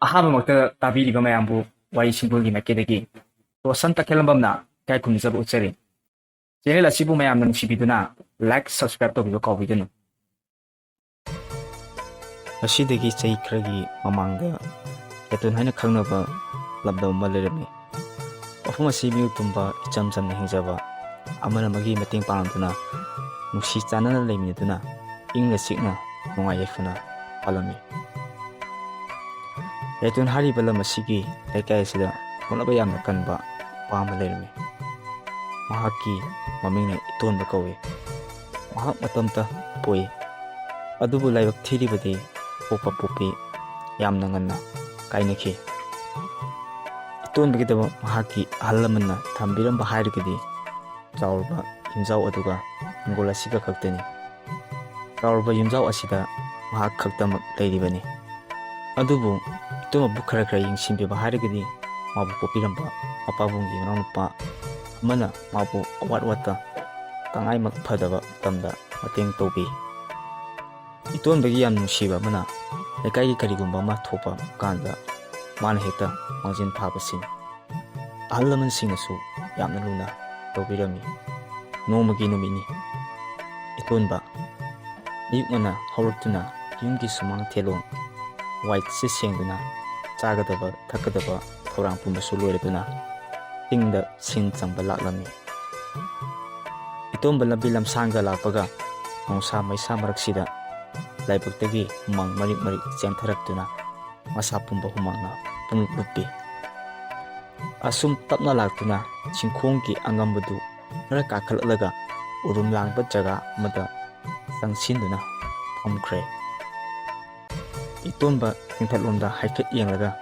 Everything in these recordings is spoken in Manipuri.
ꯑꯍꯥꯟꯕꯃꯛꯇ ꯇꯥꯕꯤꯔꯤꯕ ꯃꯌꯥꯝꯕꯨ ꯋꯥꯔꯤ ꯁꯤꯡꯕꯨꯜꯒꯤ ꯃꯥꯏꯀꯩꯗꯒꯤ ꯔꯣꯁꯟ ꯇꯈꯦꯜꯂꯝꯕꯝꯅ ꯏꯀꯥꯏ ꯈꯨꯝꯅꯖꯕ ꯎꯠꯆꯔꯤ꯫ ꯆꯦꯅꯦꯜ ꯑꯁꯤꯕꯨ ꯃꯌꯥꯝꯅ ꯅꯨꯡꯁꯤꯕꯤꯗꯨꯅ ꯂꯥꯏꯛ ꯁꯕꯁꯀ꯭ꯔꯥꯏꯕ ꯇꯧꯕꯤꯕ ꯀꯥꯎꯕꯤꯒꯅꯨ꯫ ꯑꯁꯤꯗꯒꯤ ꯆꯍꯤ ꯈꯔꯒꯤ ꯃꯃꯥꯡꯗ ꯌꯥꯏꯇꯣꯟ ꯍꯥꯏꯅ ꯈꯪꯅꯕ ꯂꯝꯗꯝ ꯑꯃ ꯂꯩꯔꯝꯃꯤ꯫ ꯃꯐꯝ ꯑꯁꯤ ꯃꯤꯑꯣꯏ ꯄꯨꯝꯕ ꯏꯆꯝ ꯆꯝꯅ ꯍꯤꯡꯖꯕ, ꯑꯃꯅ ꯑꯃꯒꯤ ꯃꯇꯦꯡ ꯄꯥꯡꯅꯗꯨꯅ ꯅꯨꯡꯁꯤ ꯆꯥꯟꯅꯅ ꯂꯩꯃꯤꯟꯅꯗꯨꯅ ꯏꯪꯅ ꯆꯤꯛꯅ ꯅꯨꯡꯉꯥꯏ ꯌꯥꯏꯐꯅ ꯄꯥꯜꯂꯝꯃꯤ꯫ ꯌꯥꯏꯇꯣꯟ ꯍꯥꯏꯔꯤꯕ ꯂꯝ ꯑꯁꯤꯒꯤ ꯂꯩꯀꯥꯏ ꯑꯁꯤꯗ ꯍꯣꯠꯅꯕ ꯌꯥꯝꯅ ꯀꯟꯕ ꯅꯨꯄꯥ ꯑꯃ ꯂꯩꯔꯝꯃꯤ꯫ ꯃꯍꯥꯛꯀꯤ ꯃꯃꯤꯡꯅ ꯏꯇꯣꯟꯕ ꯀꯧꯏ꯫ ꯃꯍꯥꯛ ꯃꯇꯝꯇ ꯄꯣꯛꯏ, ꯑꯗꯨꯕꯨ ꯂꯥꯏꯕꯛ ꯊꯤꯔꯤꯕꯗꯤ ꯄꯣꯛꯄ ꯄꯣꯛꯄꯤ ꯌꯥꯝꯅ ꯉꯟꯅ ꯀꯥꯏꯅꯈꯤ꯫ ꯏꯇꯣꯟꯕꯒꯤꯗꯃꯛ ꯃꯍꯥꯛꯀꯤ ꯑꯍꯜ ꯂꯃꯟꯅ ꯊꯝꯕꯤꯔꯝꯕ ꯍꯥꯏꯔꯒꯗꯤ ꯆꯥꯎꯔꯕ ꯌꯨꯝꯖꯥꯎ ꯑꯗꯨꯒ ꯍꯤꯡꯒꯣꯜ ꯑꯁꯤꯒ ꯈꯛꯇꯅꯤ꯫ ꯆꯥꯎꯔꯕ ꯌꯨꯝꯖꯥꯎ ꯑꯁꯤꯗ ꯃꯍꯥꯛ ꯈꯛꯇꯃꯛ ꯂꯩꯔꯤꯕꯅꯤ꯫ ꯑꯗꯨꯕꯨ ꯏꯇꯣꯟꯕꯕꯨ ꯈꯔ ꯌꯦꯡꯁꯤꯟꯕꯤꯕ ꯍꯥꯏꯔꯒꯗꯤ ꯃꯥꯕꯨ ꯄꯣꯛꯄꯤꯔꯝꯕ ꯃꯄꯥꯕꯨꯡꯒꯤ ꯃꯅꯥꯎꯅꯨꯄꯥ ꯑꯃꯅ ꯃꯥꯕꯨ ꯑꯋꯥꯠ ꯋꯥꯠꯇ ꯇꯉꯥꯏꯃꯛ ꯐꯗꯕ ꯃꯇꯝꯗ ꯃꯇꯦꯡ ꯇꯧꯕꯤ꯫ ꯏꯇꯣꯟꯕꯒꯤ ꯌꯥꯝ ꯅꯨꯡꯁꯤꯕ ꯑꯃꯅ ꯂꯩꯀꯥꯏꯒꯤ ꯀꯔꯤꯒꯨꯝꯕ ꯑꯃ ꯊꯣꯛꯄ ꯀꯥꯟꯗ ꯃꯥꯅ ꯍꯦꯛꯇ ꯃꯥꯡꯖꯤꯟ ꯊꯥꯕꯁꯤꯅꯤ꯫ ꯑꯍꯜ ꯂꯃꯟꯁꯤꯡꯅꯁꯨ ꯌꯥꯝꯅ ꯂꯨꯅ ꯇꯧꯕꯤꯔꯝꯃꯤ꯫ ꯅꯣꯡꯃꯒꯤ ꯅꯨꯃꯤꯠꯅꯤ꯫ ꯏꯇꯣꯟꯕ ꯑꯌꯨꯛ ꯉꯟꯅ ꯍꯧꯔꯛꯇꯨꯅ ꯌꯨꯝꯒꯤ ꯁꯨꯃꯥꯡ ꯊꯦꯂꯣꯡ ꯋꯥꯏ ꯁꯤꯠ ꯁꯦꯡꯗꯨꯅ ꯆꯥꯒꯗꯕ ꯊꯛꯀꯗꯕ ꯊꯧꯔꯥꯡ ꯄꯨꯝꯕꯁꯨ ꯂꯣꯏꯔꯗꯨꯅ ꯆꯤꯡꯗ ꯁꯤꯟ ꯆꯪꯕ ꯂꯥꯛꯂꯝꯃꯤ꯫ ꯏꯇꯣꯟꯕ ꯂꯝꯕꯤ ꯂꯝꯁꯥꯡꯒ ꯂꯥꯛꯄꯒ ꯅꯣꯡꯁꯥ ꯃꯩꯁꯥ ꯃꯔꯛꯁꯤꯗ ꯂꯥꯏꯕꯛꯇꯒꯤ ꯍꯨꯃꯥꯡ ꯃꯔꯤꯛ ꯃꯔꯤꯛ ꯆꯦꯟꯊꯔꯛꯇꯨꯅ ꯃꯁꯥ ꯄꯨꯝꯕ ꯍꯨꯃꯥꯡꯅ ꯄꯨꯡꯂꯨꯞ ꯂꯨꯞꯄꯤ꯫ ꯑꯁꯨꯝ ꯇꯞꯅ ꯂꯥꯛꯇꯨꯅ ꯆꯤꯡꯈꯣꯡꯒꯤ ꯑꯉꯝꯕꯗꯨ ꯈꯔ ꯀꯥꯈꯠꯂꯒ ꯎꯔꯨꯝ ꯂꯥꯡꯕ ꯖꯒꯥ ꯑꯃꯗ ꯆꯪꯁꯤꯟꯗꯨꯅ ꯐꯝꯈ꯭ꯔꯦ꯫ ꯏꯇꯣꯟꯕ ꯆꯤꯡꯊꯛꯂꯣꯝꯗ ꯍꯥꯏꯐꯦꯠ ꯌꯦꯡꯂꯒ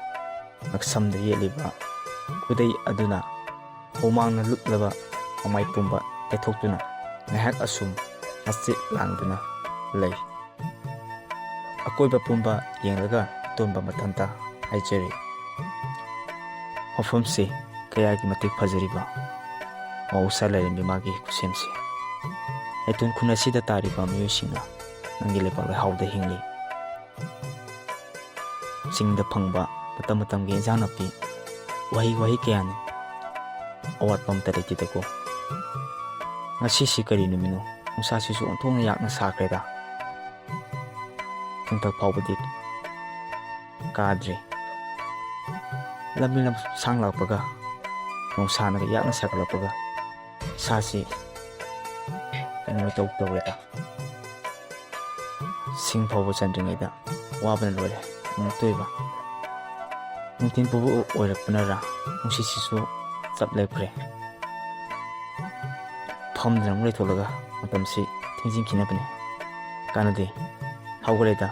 ꯉꯛꯁꯝꯗ ꯌꯦꯠꯂꯤꯕ ꯈꯨꯗꯩ ꯑꯗꯨꯅ ꯍꯨꯃꯥꯡꯅ ꯂꯨꯞꯂꯕ ꯃꯃꯥꯏ ꯄꯨꯝꯕ ꯇꯩꯊꯣꯛꯇꯨꯅ ꯉꯥꯏꯍꯥꯛ ꯑꯁꯨꯝ ꯍꯛꯆꯤꯠ ꯂꯥꯡꯗꯨꯅ ꯂꯩ꯫ ꯑꯀꯣꯏꯕ ꯄꯨꯝꯕ ꯌꯦꯡꯂꯒ ꯏꯇꯣꯟꯕ ꯃꯊꯟꯇ ꯍꯥꯏꯖꯔꯤ, ꯃꯐꯝꯁꯤ ꯀꯌꯥꯒꯤ ꯃꯇꯤꯛ ꯐꯖꯔꯤꯕ ꯃꯍꯧꯁꯥ ꯂꯥꯏꯔꯦꯝꯕꯤ ꯃꯥꯒꯤ ꯈꯨꯠꯁꯦꯝꯁꯤ꯫ ꯌꯥꯏꯇꯣꯟ ꯈꯨꯟ ꯑꯁꯤꯗ ꯇꯥꯔꯤꯕ ꯃꯤꯑꯣꯏꯁꯤꯡꯅ ꯅꯪꯒꯤ ꯂꯩꯕꯥꯛ ꯂꯩꯍꯥꯎꯗ ꯍꯤꯡꯂꯤ꯫ ꯆꯤꯡꯗ ꯐꯪꯕ ꯃꯇꯝ ꯃꯇꯝꯒꯤ ꯏꯟꯖꯥꯡ ꯅꯥꯄꯤ, ꯋꯥꯍꯩ ꯀꯌꯥꯅꯤ, ꯑꯋꯥꯠꯄ ꯑꯃꯇ ꯂꯩꯇꯦꯗꯀꯣ꯫ ꯉꯁꯤꯁꯤ ꯀꯔꯤ ꯅꯨꯃꯤꯠꯅꯣ? ꯅꯨꯡꯁꯥꯁꯤꯁꯨ ꯑꯣꯟꯊꯣꯛꯅ ꯌꯥꯛꯅ ꯁꯥꯈ꯭ꯔꯦꯗ꯫ ꯆꯤꯡꯊꯛ ꯐꯥꯎꯕꯗꯤ ꯀꯥꯗ꯭ꯔꯤ꯫ ꯂꯝꯕꯤ ꯂꯝꯁꯥꯡ ꯂꯥꯛꯄꯒ ꯅꯨꯡꯁꯥꯅꯒ ꯌꯥꯛꯅ ꯁꯥꯒꯠꯂꯛꯄꯒ ꯏꯁꯥꯁꯤ ꯀꯩꯅꯣ ꯇꯧꯔꯦꯗ꯫ ꯁꯤꯡ ꯐꯥꯎꯕ ꯆꯟꯗ꯭ꯔꯤꯉꯩꯗ ꯋꯥꯕꯅ ꯂꯣꯏꯔꯦ꯫ ꯑꯃꯨꯛꯇꯣꯏꯕ ꯅꯨꯡꯊꯤꯟ ꯄꯨꯕ ꯑꯣꯏꯔꯛꯄꯅꯔꯥ ꯅꯨꯡꯁꯤꯠꯁꯤꯁꯨ ꯆꯞ ꯂꯦꯞꯈ꯭ꯔꯦ꯫ ꯐꯝꯗꯨꯅ ꯑꯃꯨꯛ ꯂꯩꯊꯣꯛꯂꯒ ꯃꯇꯝꯁꯤ ꯊꯤꯡꯖꯤꯟꯈꯤꯅꯕꯅꯤ꯫ ꯀꯥꯟꯅꯗꯦ, ꯍꯧꯒꯠꯂꯦꯗ,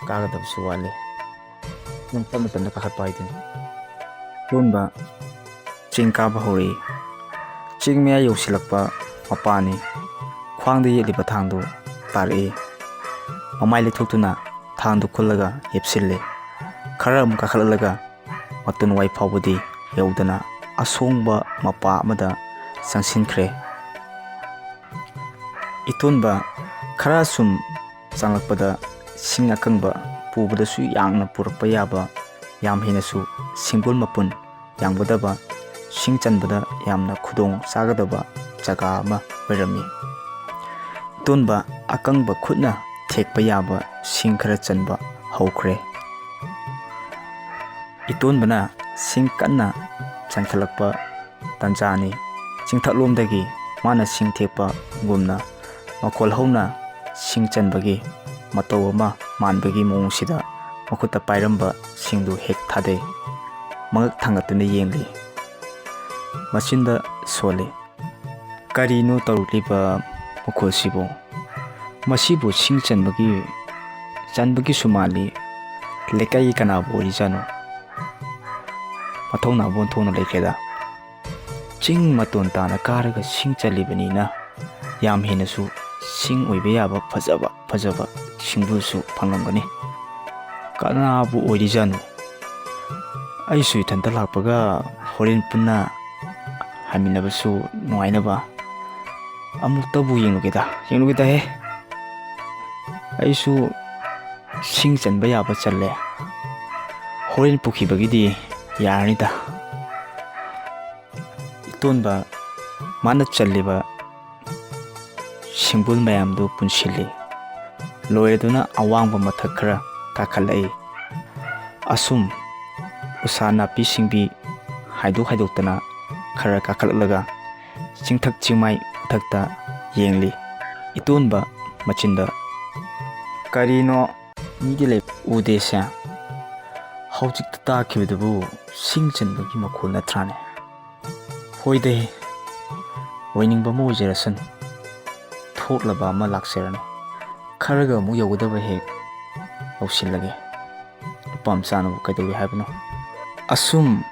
ꯀꯥꯒꯗꯕꯁꯨ ꯋꯥꯠꯂꯤ꯫ ꯑꯗꯨꯝ ꯇꯞꯅ ꯇꯞꯅ ꯀꯥꯈꯠꯄ ꯍꯥꯏꯗꯨꯅꯤ꯫ ꯏꯇꯣꯟꯕ ꯆꯤꯡ ꯀꯥꯕ ꯍꯧꯔꯛꯏ꯫ ꯆꯤꯡ ꯃꯌꯥ ꯌꯧꯁꯤꯜꯂꯛꯄ ꯃꯄꯥꯅꯤ ꯈ꯭ꯋꯥꯡꯗ ꯌꯦꯠꯂꯤꯕ ꯊꯥꯡꯗꯨ ꯇꯥꯔꯛꯏ꯫ ꯃꯃꯥꯏ ꯂꯩꯊꯣꯛꯇꯨꯅ ꯊꯥꯡꯗꯨ ꯈꯨꯜꯂꯒ ꯌꯦꯞꯁꯤꯜꯂꯤ꯫ ꯈꯔ ꯑꯃꯨꯛ ꯀꯥꯈꯠꯂꯒ ꯃꯇꯣꯟ ꯋꯥꯏ ꯐꯥꯎꯕꯗꯤ ꯌꯧꯗꯅ ꯑꯁꯣꯡꯕ ꯃꯄꯥ ꯑꯃꯗ ꯆꯪꯁꯤꯟꯈ꯭ꯔꯦ꯫ ꯏꯇꯣꯟꯕ ꯈꯔ ꯁꯨꯝ ꯆꯪꯂꯛꯄꯗ ꯁꯤꯡ ꯑꯀꯪꯕ ꯄꯨꯕꯗꯁꯨ ꯌꯥꯡꯅ ꯄꯨꯔꯛꯄ ꯌꯥꯕ, ꯌꯥꯝ ꯍꯦꯟꯅꯁꯨ ꯁꯤꯡꯒꯣꯜ ꯃꯄꯨꯟ ꯌꯥꯡꯒꯗꯕ, ꯁꯤꯡ ꯆꯟꯕꯗ ꯌꯥꯝꯅ ꯈꯨꯗꯣꯡ ꯆꯥꯒꯗꯕ ꯖꯒꯥ ꯑꯃ ꯑꯣꯏꯔꯝꯃꯤ꯫ ꯏꯇꯣꯟꯕ ꯑꯀꯪꯕ ꯈꯨꯠꯅ ꯊꯦꯛꯄ ꯌꯥꯕ ꯁꯤꯡ ꯈꯔ ꯆꯟꯕ ꯍꯧꯈ꯭ꯔꯦ꯫ ꯏꯇꯣꯟꯕꯅ ꯁꯤꯡ ꯀꯟꯅ ꯆꯟꯈꯠꯂꯛꯄ ꯇꯥꯟꯖꯥꯅꯤ꯫ ꯆꯤꯡꯊꯛꯂꯣꯝꯗꯒꯤ ꯃꯥꯅ ꯁꯤꯡ ꯊꯦꯛꯄꯒꯨꯝꯅ ꯃꯈꯣꯜ ꯍꯧꯅ ꯁꯤꯡ ꯆꯟꯕꯒꯤ ꯃꯇꯧ ꯑꯃ ꯃꯥꯟꯕꯒꯤ ꯃꯑꯣꯡꯁꯤꯗ ꯃꯈꯨꯠꯇ ꯄꯥꯏꯔꯝꯕ ꯁꯤꯡꯗꯨ ꯍꯦꯛ ꯊꯥꯗꯩ꯫ ꯃꯉꯛ ꯊꯥꯡꯒꯠꯇꯨꯅ ꯌꯦꯡꯂꯤ, ꯃꯆꯤꯟꯗ ꯁꯣꯜꯂꯤ꯫ ꯀꯔꯤꯅꯣ ꯇꯧꯔꯛꯂꯤꯕ ꯃꯈꯣꯜꯁꯤꯕꯨ? ꯃꯁꯤꯕꯨ ꯁꯤꯡ ꯆꯟꯕꯒꯤꯁꯨ ꯃꯥꯜꯂꯤ꯫ ꯂꯩꯀꯥꯏꯒꯤ ꯀꯅꯥꯕꯨ ꯑꯣꯏꯔꯤꯖꯥꯠꯅꯣ? ꯃꯊꯧꯅꯥꯕꯨ ꯑꯣꯟꯊꯣꯛꯅ ꯂꯩꯈ꯭ꯔꯦꯗ꯫ ꯆꯤꯡ ꯃꯇꯣꯟ ꯇꯥꯅ ꯀꯥꯔꯒ ꯁꯤꯡ ꯆꯜꯂꯤꯕꯅꯤꯅ ꯌꯥꯝ ꯍꯦꯟꯅꯁꯨ ꯁꯤꯡ ꯑꯣꯏꯕ ꯌꯥꯕ ꯐꯖꯕ ꯁꯤꯡꯕꯨꯁꯨ ꯐꯪꯂꯝꯒꯅꯤ꯫ ꯀꯅꯥꯕꯨ ꯑꯣꯏꯔꯤꯖꯥꯠꯅꯣ? ꯑꯩꯁꯨ ꯏꯊꯟꯇ ꯂꯥꯛꯄꯒ ꯍꯣꯔꯦꯟ ꯄꯨꯟꯅ ꯍꯟꯃꯤꯟꯅꯕꯁꯨ ꯅꯨꯡꯉꯥꯏꯅꯕ ꯑꯃꯨꯛꯇꯕꯨ ꯌꯦꯡꯂꯨꯒꯦꯗꯍꯦ꯫ ꯑꯩꯁꯨ ꯁꯤꯡ ꯆꯟꯕ ꯌꯥꯕ ꯆꯜꯂꯦ. ꯍꯣꯔꯦꯟ ꯄꯨꯈꯤꯕꯒꯤꯗꯤ ꯌꯥꯔꯅꯤꯗ. ꯏꯇꯣꯟꯕ ꯃꯥꯅ ꯆꯜꯂꯤꯕ ꯁꯤꯡꯕꯨꯜ ꯃꯌꯥꯝꯗꯨ ꯄꯨꯟꯁꯤꯜꯂꯤ. ꯂꯣꯏꯔꯗꯨꯅ ꯑꯋꯥꯡꯕ ꯃꯊꯛ ꯈꯔ ꯀꯥꯈꯠꯂꯛꯏ. ꯑꯁꯨꯝ ꯎꯁꯥ ꯅꯥꯄꯤ ꯁꯤꯡꯕꯤ ꯍꯥꯏꯗꯣꯛꯇꯅ ꯈꯔ ꯀꯥꯈꯠꯂꯛꯂꯒ ꯆꯤꯡꯊꯛ ꯆꯤꯡꯃꯥꯏ ꯃꯊꯛꯇ ꯌꯦꯡꯂꯤ. ꯏꯇꯣꯟꯕ ꯃꯆꯤꯟꯗ "ꯀꯔꯤꯅꯣ ꯃꯤꯗꯤ ꯂꯩ ꯎꯗꯦꯁꯦ? ꯍꯧꯖꯤꯛꯇ ꯇꯥꯈꯤꯕꯗꯨꯕꯨ ꯁꯤꯡ ꯆꯟꯕꯒꯤ ꯃꯈꯣꯜ ꯅꯠꯇ꯭ꯔꯥꯅꯦ? ꯍꯣꯏꯗꯦ, ꯑꯣꯏꯅꯤꯡꯕ ꯑꯃ ꯑꯣꯏꯖꯔꯁꯅꯨ. ꯊꯣꯛꯂꯕ ꯑꯃ ꯂꯥꯛꯆꯔꯅꯤ. ꯈꯔꯒ ꯑꯃꯨꯛ ꯌꯧꯒꯗꯕ ꯍꯦꯛ ꯌꯧꯁꯤꯜꯂꯒꯦ. ꯅꯨꯄꯥ ꯃꯆꯥꯅꯕꯨ ꯀꯩꯗꯧꯏ ꯍꯥꯏꯕꯅꯣ?" ꯑꯁꯨꯝ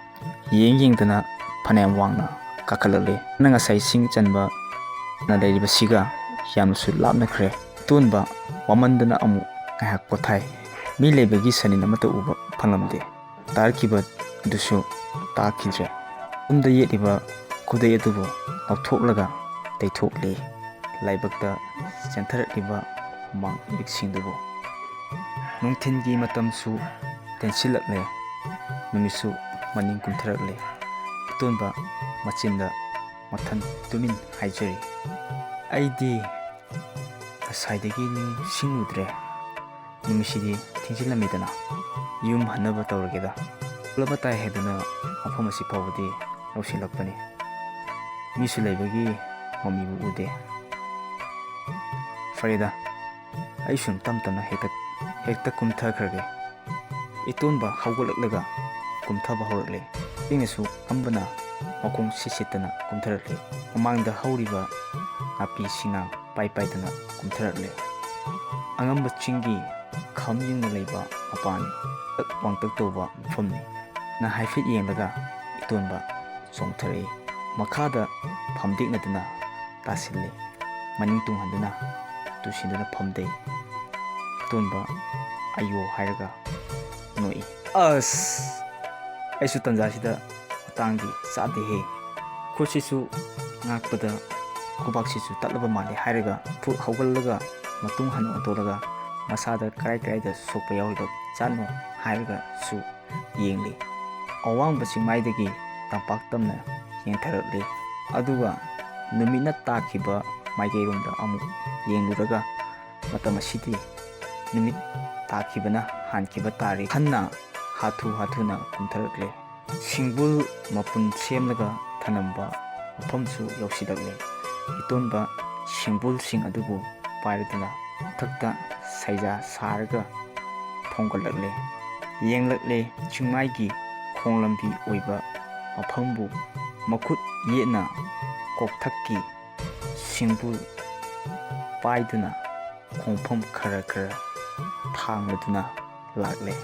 ꯌꯦꯡꯗꯅ ꯐꯅꯌꯥꯝ ꯋꯥꯡꯅ ꯀꯥꯈꯠꯂꯛꯂꯤ. ꯉꯁꯥꯏ ꯁꯤꯡ ꯆꯟꯕ ꯂꯩꯔꯤꯕꯁꯤꯒ ꯌꯥꯝꯅꯁꯨ ꯂꯥꯞꯅꯈ꯭ꯔꯦ. ꯏꯇꯣꯟꯕ ꯋꯥꯃꯟꯗꯅ ꯑꯃꯨꯛ ꯉꯥꯏꯍꯥꯛ ꯄꯣꯊꯥꯏ. ꯃꯤ ꯂꯩꯕꯒꯤ ꯁꯅꯤꯟ ꯑꯃꯠꯇ ꯎꯕ ꯐꯪꯂꯝꯗꯦ. ꯇꯥꯔꯛꯈꯤꯕꯗꯨꯁꯨ ꯇꯥꯈꯤꯗ꯭ꯔꯦ. ꯇꯨꯡꯗ ꯌꯦꯠꯂꯤꯕ ꯈꯨꯗꯩ ꯑꯗꯨꯕꯨ ꯂꯧꯊꯣꯛꯂꯒ ꯇꯩꯊꯣꯛꯂꯤ. ꯂꯥꯏꯕꯛꯇ ꯆꯦꯟꯊꯔꯛꯂꯤꯕ ꯍꯨꯃꯥꯡ ꯏꯔꯤꯛꯁꯤꯡꯗꯨꯕꯨ. ꯅꯨꯡꯊꯤꯟꯒꯤ ꯃꯇꯝꯁꯨ ꯇꯦꯟꯁꯤꯜꯂꯛꯂꯦ. ꯅꯨꯃꯤꯠꯁꯨ ꯃꯅꯤꯡ ꯀꯨꯝꯊꯔꯛꯂꯦ. ꯏꯇꯣꯟꯕ ꯃꯆꯤꯟꯗ ꯃꯊꯟ ꯇꯨꯃꯤꯟ ꯍꯥꯏꯖꯔꯤ, "ꯑꯩꯗꯤ ꯉꯁꯥꯏꯗꯒꯤ ꯅꯤꯡꯁꯤꯡꯉꯨꯗ꯭ꯔꯦ. ꯅꯨꯃꯤꯠꯁꯤꯗꯤ ꯊꯦꯡꯖꯤꯜꯂꯝꯃꯤꯗꯅ. ꯌꯨꯝ ꯍꯟꯅꯕ ꯇꯧꯔꯒꯦꯗ." ꯑꯃ ꯇꯥꯏ ꯍꯥꯏꯗꯨꯅ ꯃꯐꯝ ꯑꯁꯤ ꯐꯥꯎꯕꯗꯤ ꯌꯧꯁꯤꯜꯂꯛꯄꯅꯤ. ꯃꯤꯁꯨ ꯂꯩꯕꯒꯤ ꯃꯃꯤꯕꯨ ꯎꯗꯦ. ꯐꯔꯦꯗ, ꯑꯩ ꯁꯨꯝ ꯇꯞ ꯇꯞꯅ ꯍꯦꯛꯇ ꯀꯨꯝꯊꯈ꯭ꯔꯒꯦ. ꯏꯇꯣꯟꯕ ꯍꯧꯒꯠꯂꯛꯂꯒ ꯀꯨꯝꯊꯕ ꯍꯧꯔꯛꯂꯦ. ꯏꯪꯅꯁꯨ ꯑꯝꯕꯅ ꯃꯈꯣꯡ ꯁꯤꯠꯇꯅ ꯀꯨꯝꯊꯔꯛꯂꯦ. ꯃꯃꯥꯡꯗ ꯍꯧꯔꯤꯕ ꯅꯥꯄꯤ ꯁꯤꯡꯅꯥꯡ ꯄꯥꯏꯗꯅ ꯀꯨꯝꯊꯔꯛꯂꯦ. ꯑꯉꯝꯕ ꯆꯤꯡꯒꯤ ꯈꯝ ꯌꯨꯡꯅ ꯂꯩꯕ ꯃꯄꯥꯅꯤ. ꯋꯥꯡꯇꯛ ꯇꯧꯕ ꯃꯐꯝꯅꯤ. ꯍꯥꯏꯐꯦꯠ ꯌꯦꯡꯂꯒ ꯏꯇꯣꯟꯕ ꯆꯣꯡꯊꯔꯛꯏ. ꯃꯈꯥꯗ ꯐꯝꯗꯦꯛꯅꯗꯨꯅ ꯇꯥꯁꯤꯜꯂꯤ. ꯃꯅꯤꯡ ꯇꯨꯡꯍꯟꯗꯨꯅ ꯇꯨꯁꯤꯟꯗꯨꯅ ꯐꯝꯗꯩ. ꯏꯇꯣꯟꯕ "ꯑꯌꯣ" ꯍꯥꯏꯔꯒ ꯅꯣꯛꯏ. "ꯑꯁ, ꯑꯩꯁꯨ ꯇꯟꯖꯥꯁꯤꯗ ꯃꯇꯥꯡꯗꯤ ꯆꯥꯗꯦꯍꯦ. ꯈꯨꯠꯁꯤꯁꯨ ꯉꯥꯛꯄꯗ ꯈꯨꯕꯥꯛꯁꯤꯁꯨ ꯇꯠꯂꯕ ꯃꯥꯜꯂꯦ" ꯍꯥꯏꯔꯒ ꯍꯧꯒꯠꯂꯒ ꯃꯇꯨꯡ ꯍꯟꯅ ꯑꯣꯟꯊꯣꯛꯂꯒ ꯃꯁꯥꯗ ꯀꯔꯥꯏꯗ ꯁꯣꯛꯄ ꯌꯥꯎꯔꯤꯕ ꯖꯥꯠꯅꯣ ꯍꯥꯏꯔꯒꯁꯨ ꯌꯦꯡꯂꯤ. ꯑꯋꯥꯡꯕ ꯆꯤꯡꯃꯥꯏꯗꯒꯤ ꯇꯝꯄꯥꯛ ꯇꯝꯅ ꯌꯦꯡꯊꯔꯛꯂꯤ. ꯑꯗꯨꯒ ꯅꯨꯃꯤꯠꯅ ꯇꯥꯈꯤꯕ ꯃꯥꯏꯀꯩꯔꯣꯝꯗ ꯑꯃꯨꯛ ꯌꯦꯡꯂꯨꯔꯒ ꯃꯇꯝ ꯑꯁꯤꯗꯤ ꯅꯨꯃꯤꯠ ꯇꯥꯈꯤꯕꯅ ꯍꯥꯟꯈꯤꯕ ꯇꯥꯔꯤ ꯈꯟꯅ ꯍꯥꯊꯨꯅ ꯀꯨꯝꯊꯔꯛꯂꯦ. ꯁꯤꯡꯕꯨꯜ ꯃꯄꯨꯟ ꯁꯦꯝꯂꯒ ꯊꯅꯝꯕ ꯃꯐꯝꯁꯨ ꯌꯧꯁꯤꯜꯂꯛꯂꯦ. ꯏꯇꯣꯟꯕ ꯁꯤꯡꯕꯨꯜꯁꯤꯡ ꯑꯗꯨꯕꯨ ꯄꯥꯏꯔꯗꯨꯅ ꯃꯊꯛꯇ ꯁꯩꯖꯥ ꯁꯥꯔꯒ ꯊꯣꯡꯒꯠꯂꯛꯂꯦ. ꯌꯦꯡꯂꯛꯂꯦ. ꯆꯤꯡꯃꯥꯏꯒꯤ ꯈꯣꯡꯂꯝꯕꯤ ꯑꯣꯏꯕ ꯃꯐꯝꯕꯨ ꯃꯈꯨꯠ ꯌꯦꯠꯅ ꯀꯣꯛꯊꯛꯀꯤ ꯁꯤꯡꯕꯨꯜ ꯄꯥꯏꯗꯨꯅ ꯈꯣꯡꯐꯝ ꯈꯔ ꯊꯥꯡꯂꯗꯨꯅ ꯂꯥꯛꯂꯦ꯫